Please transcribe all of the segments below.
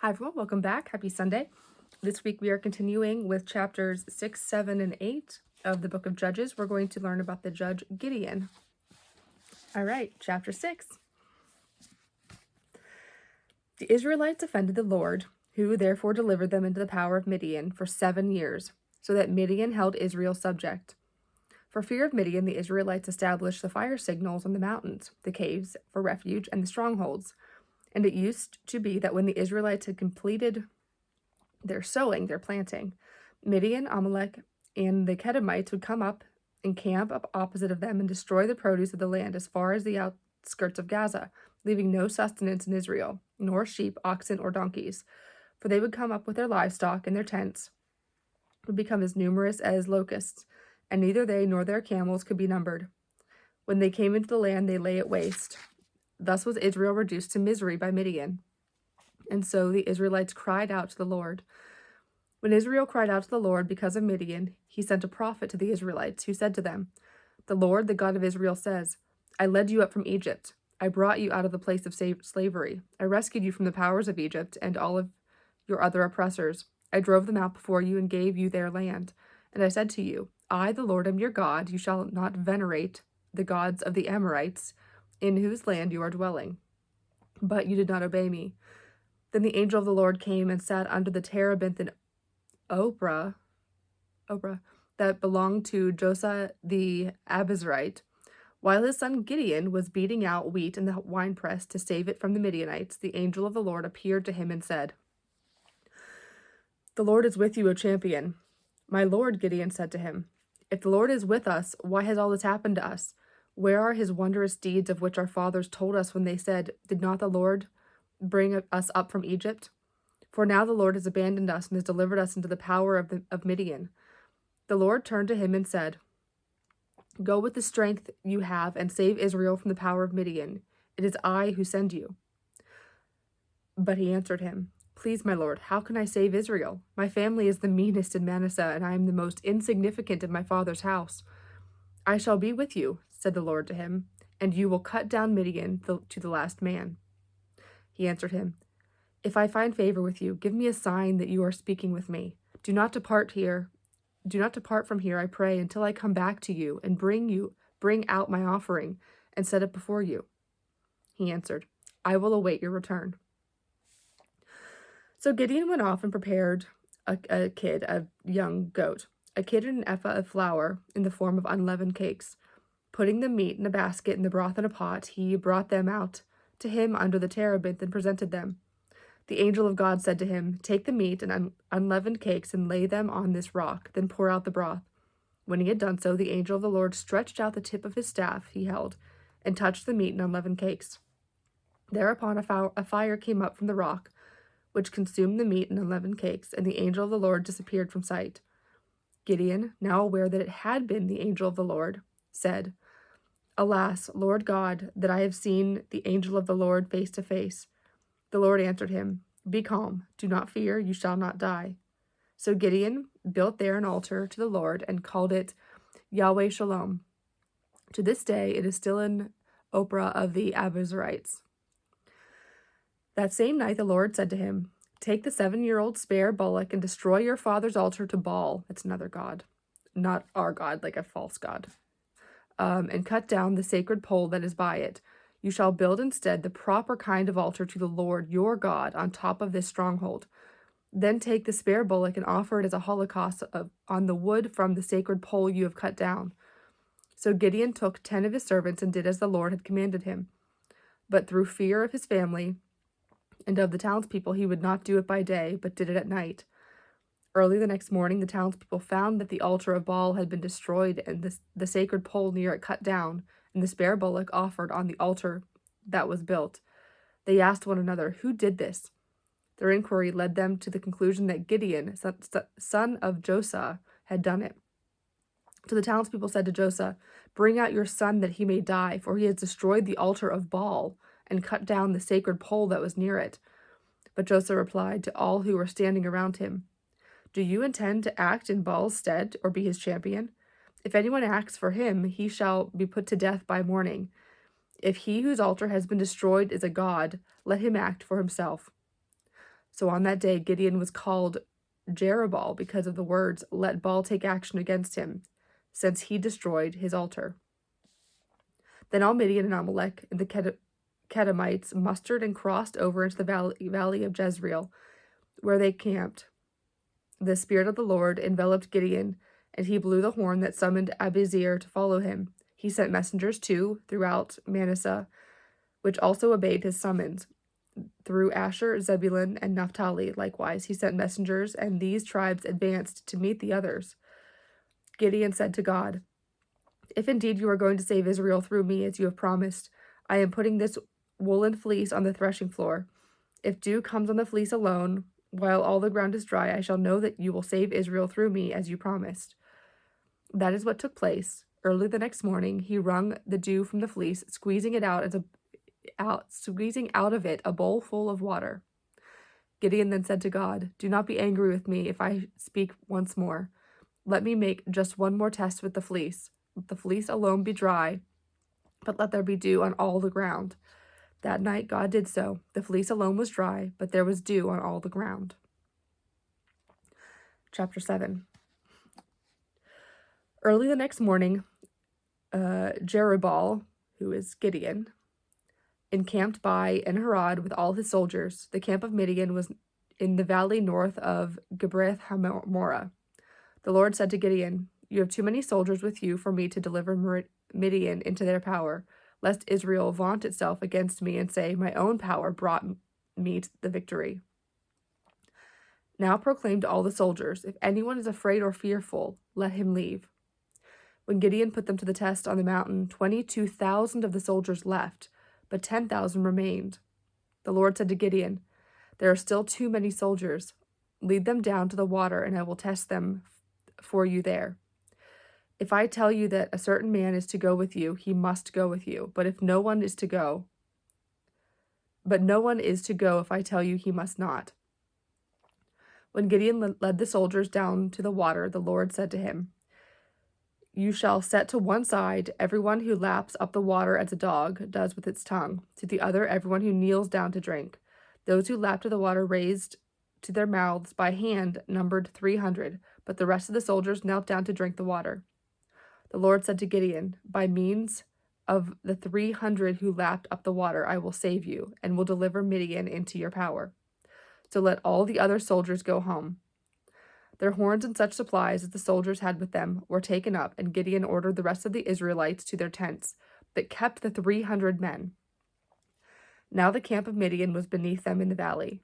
Hi everyone, welcome back. Happy Sunday. This week we are continuing with chapters 6, 7, and 8 of the book of Judges. We're going to learn about the judge Gideon. All right, chapter 6. The Israelites offended the Lord, who therefore delivered them into the power of Midian for 7 years, so that Midian held Israel subject. For fear of Midian, the Israelites established the fire signals on the mountains, the caves for refuge, and the strongholds. And it used to be that when the Israelites had completed their sowing, their planting, Midian, Amalek, and the Kedemites would come up and camp up opposite of them and destroy the produce of the land as far as the outskirts of Gaza, leaving no sustenance in Israel, nor sheep, oxen, or donkeys. For they would come up with their livestock, and their tents would become as numerous as locusts, and neither they nor their camels could be numbered. When they came into the land, they lay it waste. Thus was Israel reduced to misery by Midian. And so the Israelites cried out to the Lord. When Israel cried out to the Lord because of Midian, he sent a prophet to the Israelites, who said to them, "The Lord, the God of Israel, says, I led you up from Egypt. I brought you out of the place of slavery. I rescued you from the powers of Egypt and all of your other oppressors. I drove them out before you and gave you their land. And I said to you, I, the Lord, am your God. You shall not venerate the gods of the Amorites, in whose land you are dwelling. But you did not obey me. Then the angel of the Lord came and sat under the terebinth in Oprah that belonged to Joshua the Abiezrite. While his son Gideon was beating out wheat in the winepress to save it from the Midianites, the angel of the Lord appeared to him and said, The Lord is with you, O champion. My lord, Gideon said to him, If the Lord is with us, why has all this happened to us? Where are his wondrous deeds of which our fathers told us when they said, Did not the Lord bring us up from Egypt? For now the Lord has abandoned us and has delivered us into the power of Midian. The Lord turned to him and said, Go with the strength you have and save Israel from the power of Midian. It is I who send you. But he answered him, Please, my Lord, how can I save Israel? My family is the meanest in Manasseh, and I am the most insignificant in my father's house. I shall be with you, said the Lord to him, and you will cut down Midian to the last man. He answered him, If I find favor with you, give me a sign that you are speaking with me. Do not depart from here, I pray, until I come back to you and bring out my offering and set it before you. He answered, I will await your return. So Gideon went off and prepared a young goat, a kid and an ephah of flour in the form of unleavened cakes. Putting the meat in a basket and the broth in a pot, he brought them out to him under the terebinth and presented them. The angel of God said to him, Take the meat and unleavened cakes and lay them on this rock, then pour out the broth. When he had done so, the angel of the Lord stretched out the tip of his staff he held and touched the meat and unleavened cakes. Thereupon a fire came up from the rock, which consumed the meat and unleavened cakes, and the angel of the Lord disappeared from sight. Gideon, now aware that it had been the angel of the Lord, said, Alas, Lord God, that I have seen the angel of the Lord face to face. The Lord answered him, Be calm, do not fear, you shall not die. So Gideon built there an altar to the Lord and called it Yahweh Shalom. To this day it is still in Oprah of the Abiezrites. That same night the Lord said to him, Take the 7-year-old spare bullock and destroy your father's altar to Baal. It's another god, not our God, like a false god. And cut down the sacred pole that is by it. You shall build instead the proper kind of altar to the Lord your God on top of this stronghold. Then take the spare bullock and offer it as a holocaust on the wood from the sacred pole you have cut down. So Gideon took 10 of his servants and did as the Lord had commanded him. But through fear of his family and of the townspeople, he would not do it by day, but did it at night. Early the next morning, the townspeople found that the altar of Baal had been destroyed and the sacred pole near it cut down, and the spare bullock offered on the altar that was built. They asked one another, Who did this? Their inquiry led them to the conclusion that Gideon, son of Joshua, had done it. So the townspeople said to Joshua, Bring out your son that he may die, for he has destroyed the altar of Baal and cut down the sacred pole that was near it. But Joshua replied to all who were standing around him, Do you intend to act in Baal's stead or be his champion? If anyone acts for him, he shall be put to death by morning. If he whose altar has been destroyed is a god, let him act for himself. So on that day, Gideon was called Jerubbaal because of the words, "Let Baal take action against him," since he destroyed his altar. Then all Midian and Amalek and the Kedemites mustered and crossed over into the valley of Jezreel, where they camped. The Spirit of the Lord enveloped Gideon, and he blew the horn that summoned Abiezer to follow him. He sent messengers too throughout Manasseh, which also obeyed his summons. Through Asher, Zebulun, and Naphtali, likewise, he sent messengers, and these tribes advanced to meet the others. Gideon said to God, "If indeed you are going to save Israel through me, as you have promised, I am putting this woolen fleece on the threshing floor. If dew comes on the fleece alone, while all the ground is dry, I shall know that you will save Israel through me, as you promised." That is what took place. Early the next morning, he wrung the dew from the fleece, squeezing out of it a bowl full of water. Gideon then said to God, "Do not be angry with me if I speak once more. Let me make just one more test with the fleece. Let the fleece alone be dry, but let there be dew on all the ground." That night God did so. The fleece alone was dry, but there was dew on all the ground. Chapter 7. Early the next morning, Jerubbaal, who is Gideon, encamped by En-Harod with all his soldiers. The camp of Midian was in the valley north of Gibrith Hamorah. The Lord said to Gideon, "You have too many soldiers with you for me to deliver Midian into their power, lest Israel vaunt itself against me and say, 'My own power brought me the victory.' Now proclaim to all the soldiers, if anyone is afraid or fearful, let him leave." When Gideon put them to the test on the mountain, 22,000 of the soldiers left, but 10,000 remained. The Lord said to Gideon, "There are still too many soldiers. Lead them down to the water, and I will test them for you there. If I tell you that a certain man is to go with you, he must go with you. But no one is to go if I tell you he must not." When Gideon led the soldiers down to the water, the Lord said to him, "You shall set to one side everyone who laps up the water as a dog does with its tongue, to the other everyone who kneels down to drink." Those who lapped the water raised to their mouths by hand numbered 300, but the rest of the soldiers knelt down to drink the water. The Lord said to Gideon, "By means of the 300 who lapped up the water, I will save you, and will deliver Midian into your power. So let all the other soldiers go home." Their horns and such supplies as the soldiers had with them were taken up, and Gideon ordered the rest of the Israelites to their tents, but kept the 300 men. Now the camp of Midian was beneath him in the valley.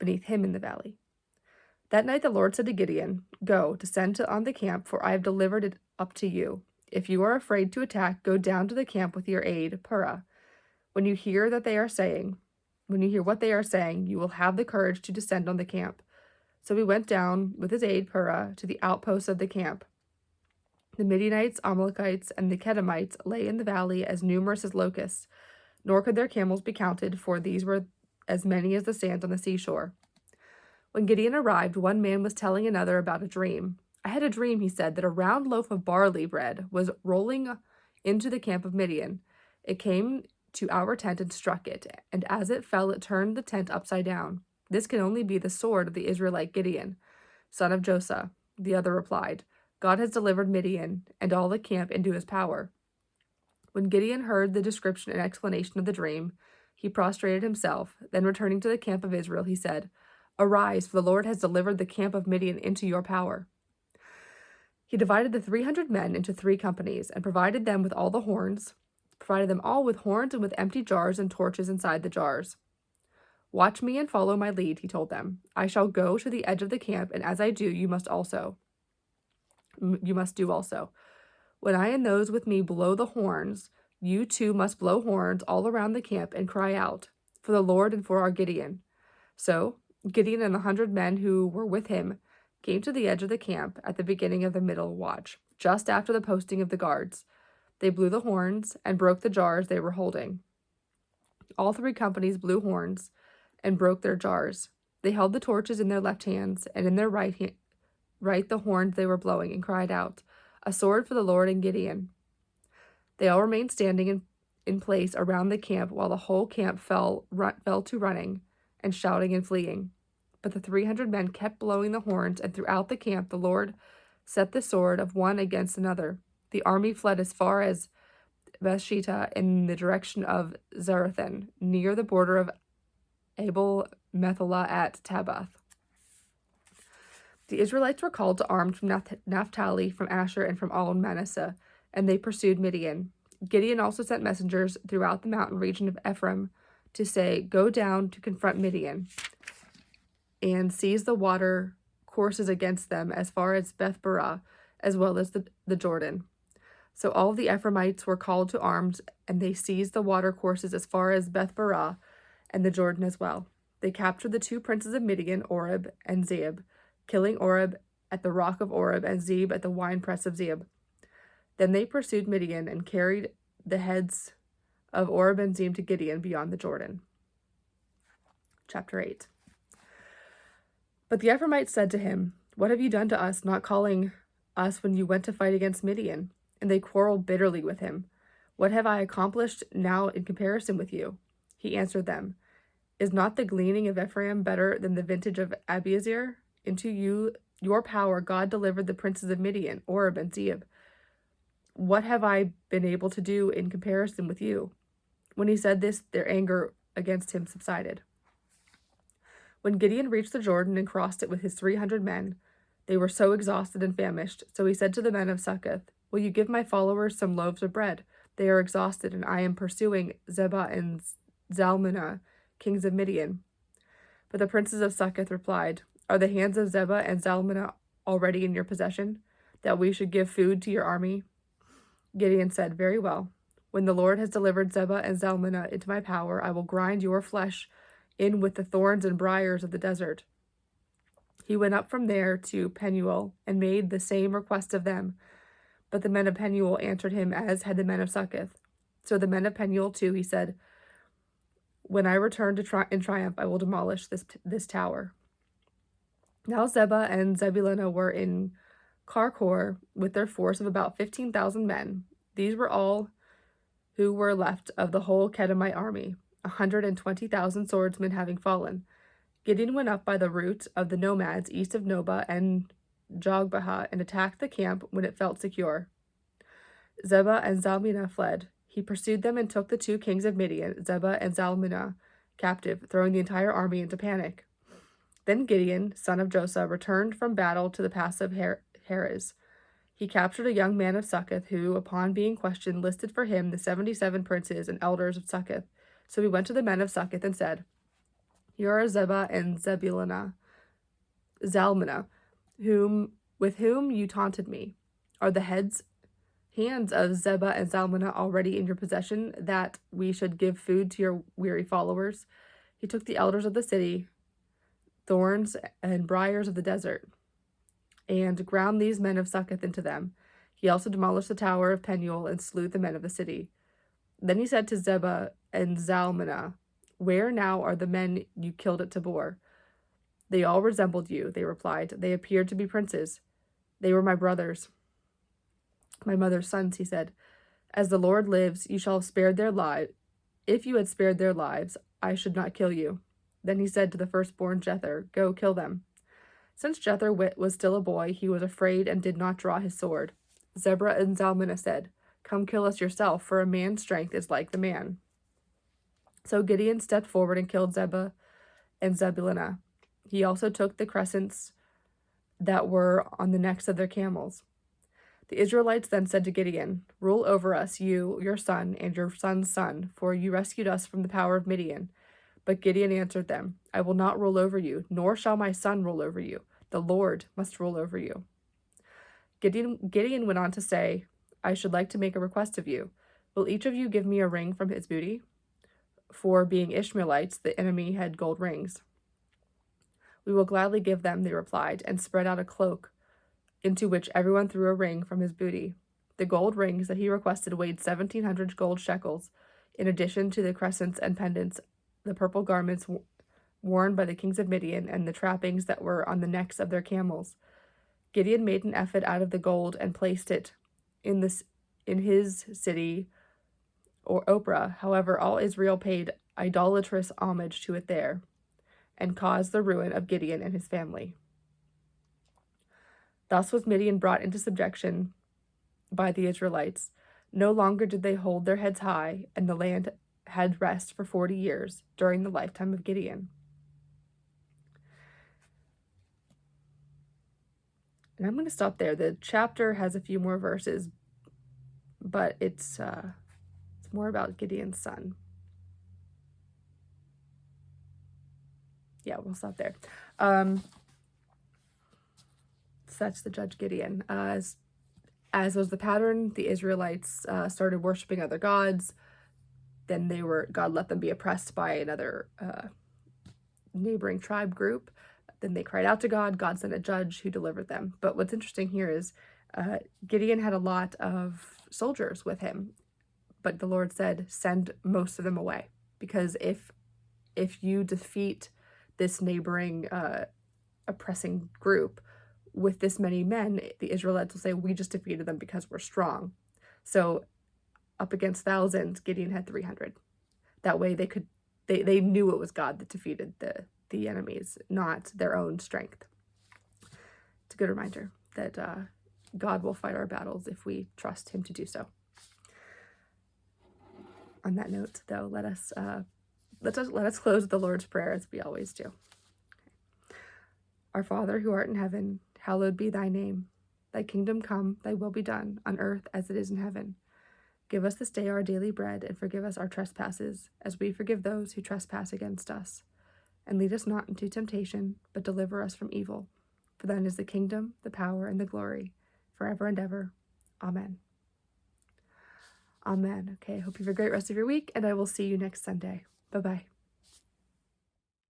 That night the Lord said to Gideon, "Go, descend on the camp, for I have delivered it up to you. If you are afraid to attack, go down to the camp with your aide, Purah. When you hear what they are saying, you will have the courage to descend on the camp." So he went down with his aide Purah to the outposts of the camp. The Midianites, Amalekites, and the Kedemites lay in the valley as numerous as locusts, nor could their camels be counted, for these were as many as the sand on the seashore. When Gideon arrived, one man was telling another about a dream. "I had a dream," he said, "that a round loaf of barley bread was rolling into the camp of Midian. It came to our tent and struck it, and as it fell, it turned the tent upside down. This can only be the sword of the Israelite Gideon, son of Joseph." The other replied, "God has delivered Midian and all the camp into his power." When Gideon heard the description and explanation of the dream, he prostrated himself. Then returning to the camp of Israel, he said, "Arise, for the Lord has delivered the camp of Midian into your power." He divided the 300 men into 3 companies and provided them all with horns and with empty jars and torches inside the jars. "Watch me and follow my lead," he told them. "I shall go to the edge of the camp, and as I do, you must do also. When I and those with me blow the horns, you too must blow horns all around the camp and cry out, 'For the Lord and for our Gideon.'" So Gideon and the 100 men who were with him came to the edge of the camp at the beginning of the middle watch, just after the posting of the guards. They blew the horns and broke the jars they were holding. All 3 companies blew horns and broke their jars. They held the torches in their left hands, and in their right the horns they were blowing, and cried out, "A sword for the Lord and Gideon." They all remained standing in place around the camp while the whole camp fell to running, and shouting and fleeing. But the 300 men kept blowing the horns, and throughout the camp the Lord set the sword of one against another. The army fled as far as Bethshittah in the direction of Zarethan, near the border of Abel Meholah at Tabbath. The Israelites were called to arms from Naphtali, from Asher, and from all Manasseh, and they pursued Midian. Gideon also sent messengers throughout the mountain region of Ephraim to say, "Go down to confront Midian and seize the water courses against them as far as Beth-barah, as well as the Jordan." So all the Ephraimites were called to arms, and they seized the water courses as far as Beth-barah and the Jordan as well. They captured the 2 princes of Midian, Oreb and Zeeb, killing Oreb at the rock of Oreb and Zeeb at the winepress of Zeeb. Then they pursued Midian and carried the heads of Oreb and Zeeb to Gideon beyond the Jordan. Chapter 8. But the Ephraimites said to him, "What have you done to us, not calling us when you went to fight against Midian?" And they quarreled bitterly with him. "What have I accomplished now in comparison with you?" He answered them, "Is not the gleaning of Ephraim better than the vintage of Abiezer? Into your power God delivered the princes of Midian, Oreb and Zeeb. What have I been able to do in comparison with you?" When he said this, their anger against him subsided. When Gideon reached the Jordan and crossed it with his 300 men, they were so exhausted and famished. So he said to the men of Succoth, "Will you give my followers some loaves of bread? They are exhausted, and I am pursuing Zebah and Zalmunna, kings of Midian." But the princes of Succoth replied, "Are the hands of Zebah and Zalmunna already in your possession, that we should give food to your army?" Gideon said, "Very well. When the Lord has delivered Zebah and Zalmunna into my power, I will grind your flesh in with the thorns and briars of the desert." He went up from there to Penuel and made the same request of them. But the men of Penuel answered him as had the men of Succoth. So the men of Penuel too, he said, "When I return in triumph, I will demolish this tower." Now Zebah and Zebulunna were in Karkor with their force of about 15,000 men. These were all who were left of the whole Kedemite army, 120,000 swordsmen having fallen. Gideon went up by the route of the nomads east of Nobah and Jogbehah and attacked the camp when it felt secure. Zebah and Zalmunna fled. He pursued them and took the 2 kings of Midian, Zebah and Zalmunna, captive, throwing the entire army into panic. Then Gideon, son of Joseph, returned from battle to the pass of Heres. He captured a young man of Succoth who, upon being questioned, listed for him the 77 princes and elders of Succoth. So he went to the men of Succoth and said, "Here are Zebah and Zalmunna, with whom you taunted me. Are the hands of Zebah and Zalmunna already in your possession, that we should give food to your weary followers?" He took the elders of the city, thorns and briars of the desert, and ground these men of Succoth into them. He also demolished the tower of Penuel and slew the men of the city. Then he said to Zebah and Zalmunna, "Where now are the men you killed at Tabor?" "They all resembled you," they replied. "They appeared to be princes. They were my brothers, my mother's sons," he said. "As the Lord lives, you shall have spared their lives. If you had spared their lives, I should not kill you." Then he said to the firstborn Jether, "Go kill them." Since Jether was still a boy, he was afraid and did not draw his sword. Zebah and Zalmunna said, "Come kill us yourself, for a man's strength is like the man." So Gideon stepped forward and killed Zebah and Zebulunna. He also took the crescents that were on the necks of their camels. The Israelites then said to Gideon, "Rule over us, you, your son, and your son's son, for you rescued us from the power of Midian." But Gideon answered them, "I will not rule over you, nor shall my son rule over you. The Lord must rule over you." Gideon went on to say, "I should like to make a request of you. Will each of you give me a ring from his booty?" For being Ishmaelites, the enemy had gold rings. "We will gladly give them," they replied, and spread out a cloak into which everyone threw a ring from his booty. The gold rings that he requested weighed 1,700 gold shekels, in addition to the crescents and pendants, the purple garments worn by the kings of Midian, and the trappings that were on the necks of their camels. Gideon made an ephod out of the gold and placed it in his city, or Ophrah. However, all Israel paid idolatrous homage to it there. and caused the ruin of Gideon and his family. Thus was Midian brought into subjection by the Israelites. No longer did they hold their heads high, and the land had rest for 40 years during the lifetime of Gideon. And I'm going to stop there. The chapter has a few more verses, but it's more about Gideon's son. Yeah, we'll stop there. So that's the judge Gideon. As was the pattern, the Israelites started worshiping other gods. Then God let them be oppressed by another neighboring tribe group. Then they cried out to God. God sent a judge who delivered them. But what's interesting here is Gideon had a lot of soldiers with him, but the Lord said, send most of them away, because if you defeat this neighboring oppressing group with this many men, the Israelites will say, we just defeated them because we're strong. So up against thousands, Gideon had 300. That way they knew it was God that defeated the enemies, not their own strength. It's a good reminder that God will fight our battles if we trust him to do so. On that note, though, let us close with the Lord's Prayer, as we always do. Our Father, who art in heaven, hallowed be thy name. Thy kingdom come, thy will be done, on earth as it is in heaven. Give us this day our daily bread, and forgive us our trespasses, as we forgive those who trespass against us. And lead us not into temptation, but deliver us from evil. For thine is the kingdom, the power, and the glory, forever and ever. Amen. Amen. Okay, I hope you have a great rest of your week, and I will see you next Sunday. Bye-bye.